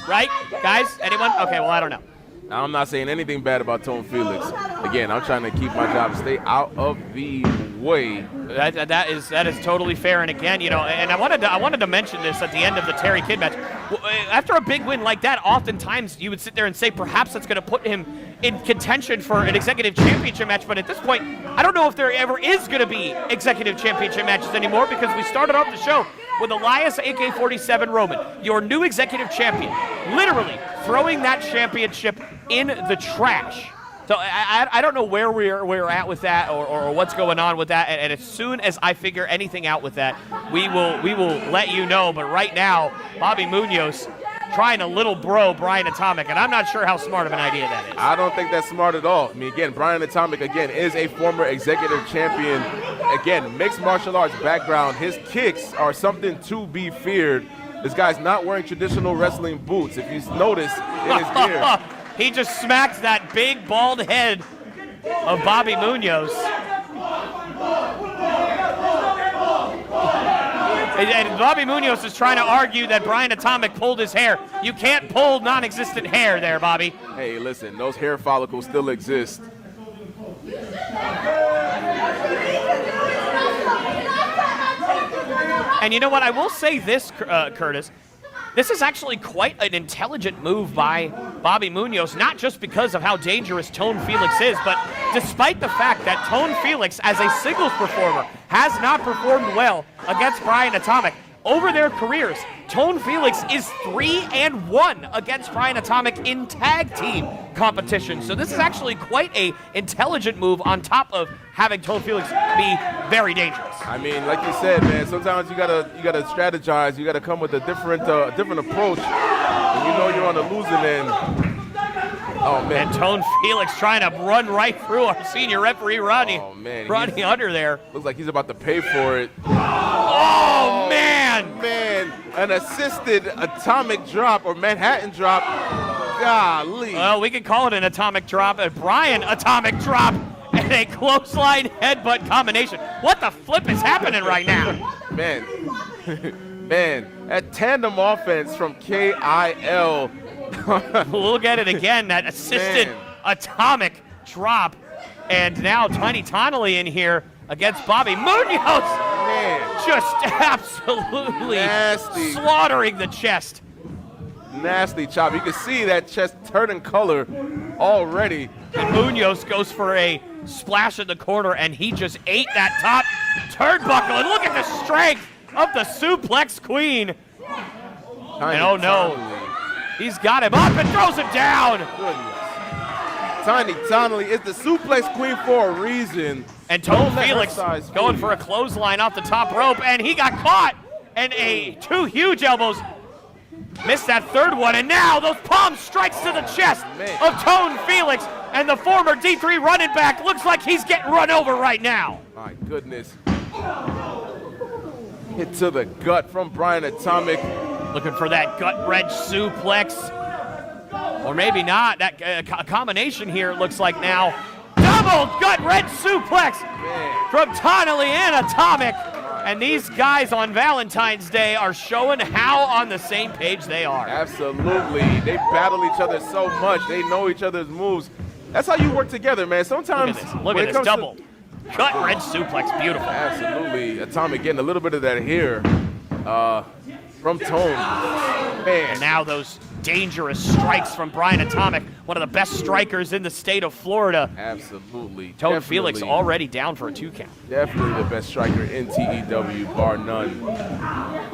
right? Guys, anyone? Okay, well, I don't know. I'm not saying anything bad about Tone Felix. Again, I'm trying to keep my job, stay out of the way. That is totally fair. And again, you know, and I wanted to mention this at the end of the Terry Kidd match. After a big win like that, oftentimes you would sit there and say perhaps that's going to put him in contention for an executive championship match. But at this point, I don't know if there ever is going to be executive championship matches anymore, because we started off the show with Elias AK-47 Roman, your new executive champion, literally throwing that championship in the trash. So I don't know where we're at with that or what's going on with that. And as soon as I figure anything out with that, we will let you know. But right now, Bobby Munoz trying to little bro Brian Atomic, and I'm not sure how smart of an idea that is. I don't think that's smart at all. I mean, again, Brian Atomic, again, is a former executive champion. Again, mixed martial arts background. His kicks are something to be feared. This guy's not wearing traditional wrestling boots. If you notice in his gear. He just smacked that big bald head of Bobby Munoz. And Bobby Munoz is trying to argue that Brian Atomic pulled his hair. You can't pull non-existent hair there, Bobby. Hey, listen, those hair follicles still exist. And you know what? I will say this, Curtis. This is actually quite an intelligent move by Bobby Munoz, not just because of how dangerous Tone Felix is, but despite the fact that Tone Felix, as a singles performer, has not performed well against Brian Atomic. Over their careers, Tone Felix is 3-1 against Brian Atomic in tag team competition. So this is actually quite a intelligent move on top of having Tone Felix be very dangerous. I mean, like you said, man, sometimes you gotta strategize. You gotta come with a different approach. When you know you're on the losing end. Oh man, and Tone Felix trying to run right through our senior referee Rodney Hunter there. Looks like he's about to pay for it. Oh man! Man, an assisted atomic drop or Manhattan drop. Golly. Well, we can call it an atomic drop, a Brian atomic drop, and a clothesline headbutt combination. What the flip is happening right now? Man, man, that tandem offense from K.I.L. Look at it again, that assisted atomic drop. And now Tiny Tonally in here against Bobby Munoz. Man. Just absolutely nasty. Slaughtering the chest. Nasty chop. You can see that chest turning color already. And Munoz goes for a splash in the corner, and he just ate that top turnbuckle. And look at the strength of the suplex queen. And oh no. He's got him up and throws him down. Goodness. Tiny Tonally is the suplex queen for a reason. And Tone Felix going for a clothesline off the top rope, and he got caught. And two huge elbows. Missed that third one, and now those palm strikes to the chest of Tone Felix. And the former D3 running back looks like he's getting run over right now. My goodness. Hit to the gut from Brian Atomic. Looking for that gut-wrench suplex. Or maybe not. That combination here looks like now. Double gut-wrench suplex from Tonally and Atomic. And these guys on Valentine's Day are showing how on the same page they are. Absolutely. They battle each other so much. They know each other's moves. That's how you work together, man. Sometimes Look at this double gut-wrench suplex. Beautiful. Absolutely. Atomic getting a little bit of that here. From Tone. Man. And now those dangerous strikes from Brian Atomic, one of the best strikers in the state of Florida. Absolutely. Tone Felix already down for a 2 count. Definitely the best striker in TEW, bar none.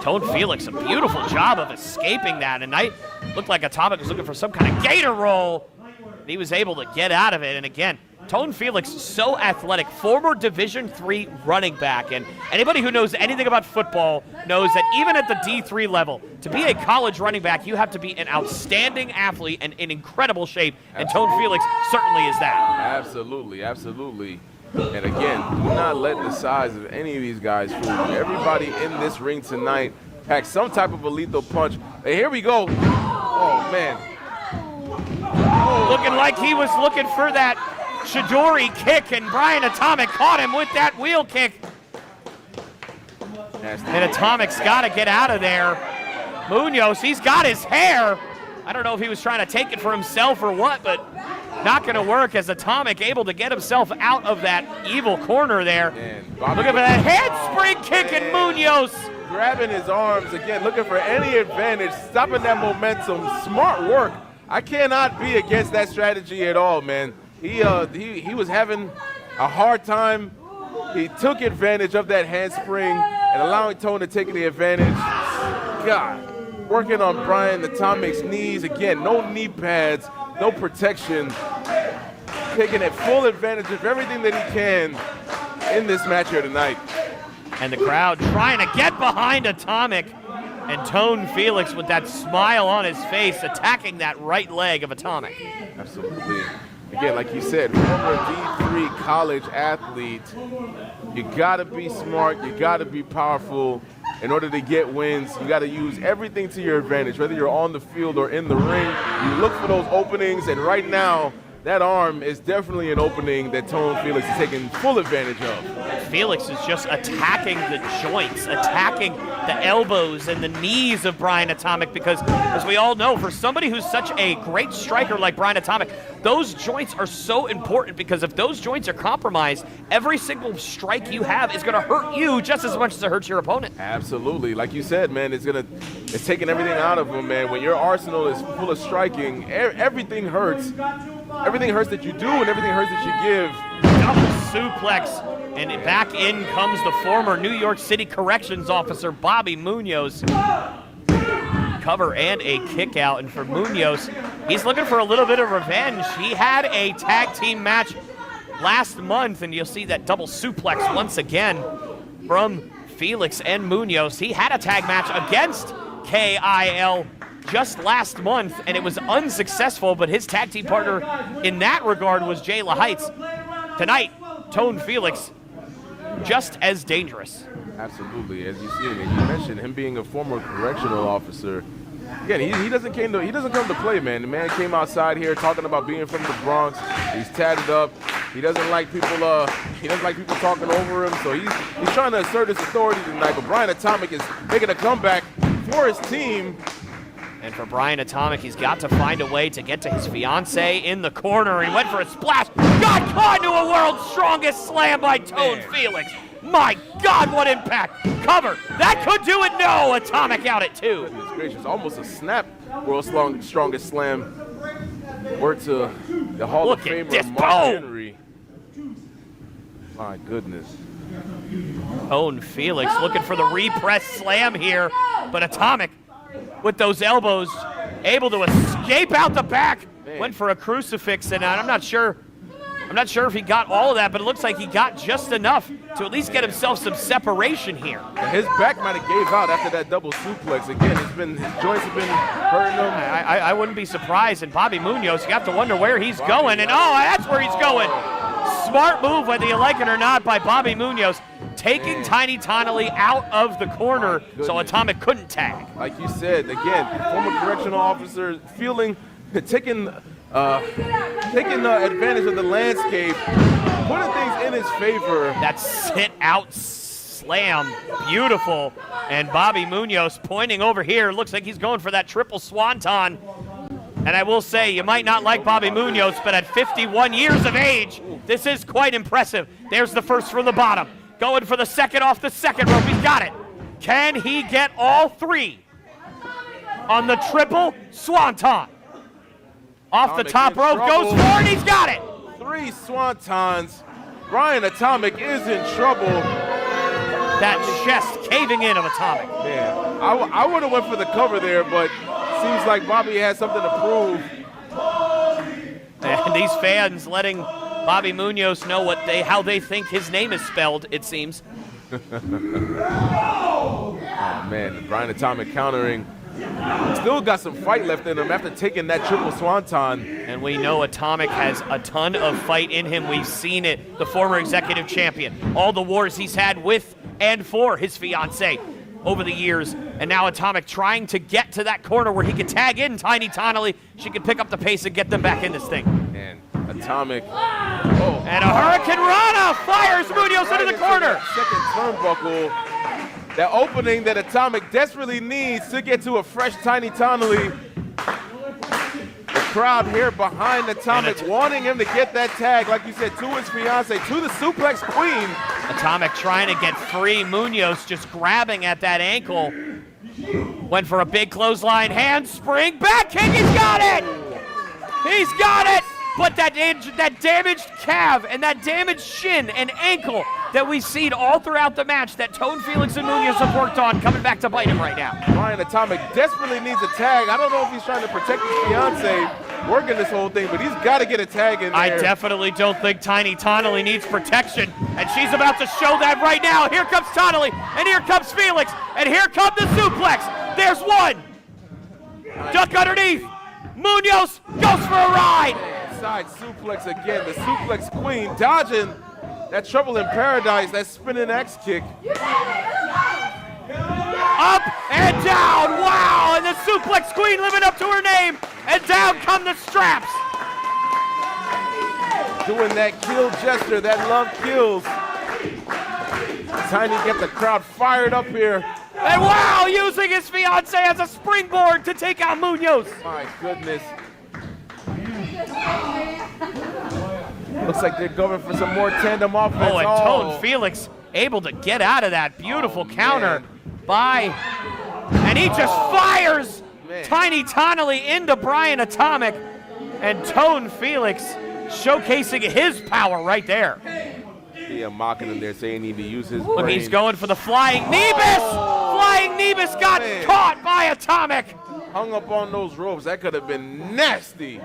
Tone Felix, a beautiful job of escaping that. And I looked like Atomic was looking for some kind of gator roll. And he was able to get out of it. And again, Tone Felix, so athletic, former Division III running back. And anybody who knows anything about football knows that even at the D3 level, to be a college running back, you have to be an outstanding athlete and in incredible shape. And Tone Felix certainly is that. Absolutely, absolutely. And again, do not let the size of any of these guys fool you. Everybody in this ring tonight packs some type of a lethal punch. Hey, here we go. Oh, man. Looking like he was looking for that Chidori kick, and Brian Atomic caught him with that wheel kick. And Atomic's got to get out of there. Munoz, he's got his hair. I don't know if he was trying to take it for himself or what, but not going to work as Atomic able to get himself out of that evil corner there. Look at that handspring kick and Munoz. Grabbing his arms again, looking for any advantage, stopping that momentum. Smart work. I cannot be against that strategy at all, man. He was having a hard time. He took advantage of that handspring and allowing Tone to take the advantage. God, working on Brian Atomic's knees. Again, no knee pads, no protection. Taking a full advantage of everything that he can in this match here tonight. And the crowd trying to get behind Atomic. And Tone Felix with that smile on his face attacking that right leg of Atomic. Absolutely. Again, like you said, former D3 college athlete, you gotta be smart, you gotta be powerful. In order to get wins, you gotta use everything to your advantage, whether you're on the field or in the ring. You look for those openings, and right now, that arm is definitely an opening that Tone Felix is taking full advantage of. Felix is just attacking the joints, attacking the elbows and the knees of Brian Atomic because, as we all know, for somebody who's such a great striker like Brian Atomic, those joints are so important because if those joints are compromised, every single strike you have is going to hurt you just as much as it hurts your opponent. Absolutely. Like you said, man, it's taking everything out of him, man. When your arsenal is full of striking, everything hurts. Everything hurts that you do and everything hurts that you give. Double suplex, and back in comes the former New York City Corrections Officer, Bobby Munoz. Cover and a kick out, and for Munoz, he's looking for a little bit of revenge. He had a tag team match last month, and you'll see that double suplex once again from Felix and Munoz. He had a tag match against K.I.L. just last month, and it was unsuccessful, but his tag team partner in that regard was Jayla Heights. Tonight, Tone Felix, just as dangerous. Absolutely, as you see, and you mentioned him being a former correctional officer. Again, he doesn't come to play, man. The man came outside here talking about being from the Bronx. He's tatted up. He doesn't like people. He doesn't like people talking over him. So he's trying to assert his authority tonight. But Brian Atomic is making a comeback for his team. And for Brian Atomic, he's got to find a way to get to his fiancée in the corner. He went for a splash. Got caught into a world's strongest slam by Tone Felix. My God, what impact. Cover. That could do it. No, Atomic out at 2. Goodness gracious, almost a snap world's strongest slam. Word to the Hall of Famer, Mark Henry. My goodness. Tone Felix looking for the repress slam here, but Atomic with those elbows, able to escape out the back. Man. Went for a crucifix, and I'm not sure if he got all of that, but it looks like he got just enough to at least get himself some separation here. His back might have gave out after that double suplex. Again, his joints have been hurting him. I wouldn't be surprised. And Bobby Munoz, you have to wonder where he's going, and that's where he's going. Smart move, whether you like it or not, by Bobby Munoz, taking Tiny Tonelli out of the corner so Atomic couldn't tag. Like you said, again, former correctional officer taking advantage of the landscape, putting things in his favor. That sit-out slam, beautiful. And Bobby Munoz pointing over here, looks like he's going for that triple swanton. And I will say, you might not like Bobby Munoz, but at 51 years of age, this is quite impressive. There's the first from the bottom. Going for the second off the second rope. He's got it. Can he get all three on the triple swanton? Off the top rope, goes for it, he's got it. 3 swantons. Brian Atomic is in trouble. That chest caving in of Atomic. Man, I would have went for the cover there, but seems like Bobby has something to prove. And these fans letting Bobby Munoz know how they think his name is spelled, it seems. Oh, man, Brian Atomic countering. Still got some fight left in him after taking that triple swanton. And we know Atomic has a ton of fight in him. We've seen it, the former executive champion. All the wars he's had with and for his fiancée over the years. And now Atomic trying to get to that corner where he can tag in Tiny Tonelli. She can pick up the pace and get them back in this thing. And Atomic. And a Hurricane Rana fires Munoz into the corner. Second turnbuckle. That opening that Atomic desperately needs to get to a fresh Tiny Tonelli. crowd here behind Atomic, wanting him to get that tag, like you said, to his fiance, to the suplex queen. Atomic trying to get free. Munoz just grabbing at that ankle. Went for a big clothesline, handspring, back kick, he's got it! He's got it! But that damaged calf and that damaged shin and ankle that we've seen all throughout the match that Tone, Felix, and Munoz have worked on, coming back to bite him right now. Brian Atomic desperately needs a tag. I don't know if he's trying to protect his fiance working this whole thing, but he's got to get a tag in there. I definitely don't think Tiny Tonally needs protection, and she's about to show that right now. Here comes Tonally, and here comes Felix, and here comes the suplex. There's one. Duck underneath. Munoz goes for a ride. Side suplex again. The suplex queen dodging that trouble in paradise, that spinning X kick. Up and down. Wow. And the suplex queen living up to her name. And down come the straps. Doing that kill gesture, that love kills. Tiny get the crowd fired up here. And wow, using his fiance as a springboard to take out Munoz. My goodness. Looks like they're going for some more tandem offense. Oh, and Tone Felix able to get out of that beautiful counter by, and he just fires Tiny Tonally into Brian Atomic, and Tone Felix showcasing his power right there. Yeah, mocking him there, saying he need to use his Look, brain. he's going for the flying Nebus! Flying Nebus got caught by Atomic. Hung up on those ropes. That could have been nasty.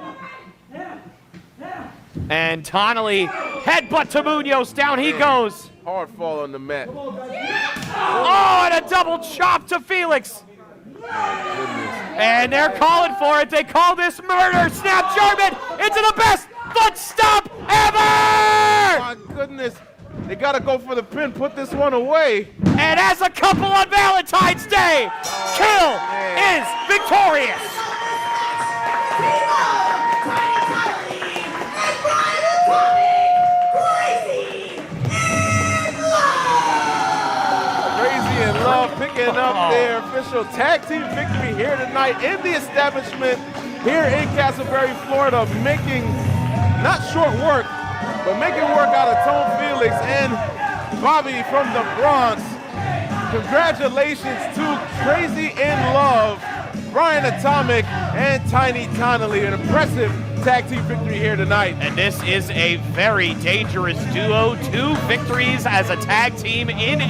And Tonally headbutt to Munoz. Down he goes. Hard fall on the mat. Oh, and a double chop to Felix. And they're calling for it. They call this murder. Snap Jarman into the best foot stomp ever! My goodness. They got to go for the pin. Put this one away. And as a couple on Valentine's Day, K.I.L is victorious. Krazy and Love picking up their official tag team victory here tonight in the establishment here in Castleberry, Florida, making not short work, but making work out of Tone Felix and Bobby from the Bronx. Congratulations to Krazy in Love, Brian Atomic, and Tiny Tonally. An impressive tag team victory here tonight. And this is a very dangerous duo. 2 victories as a tag team in a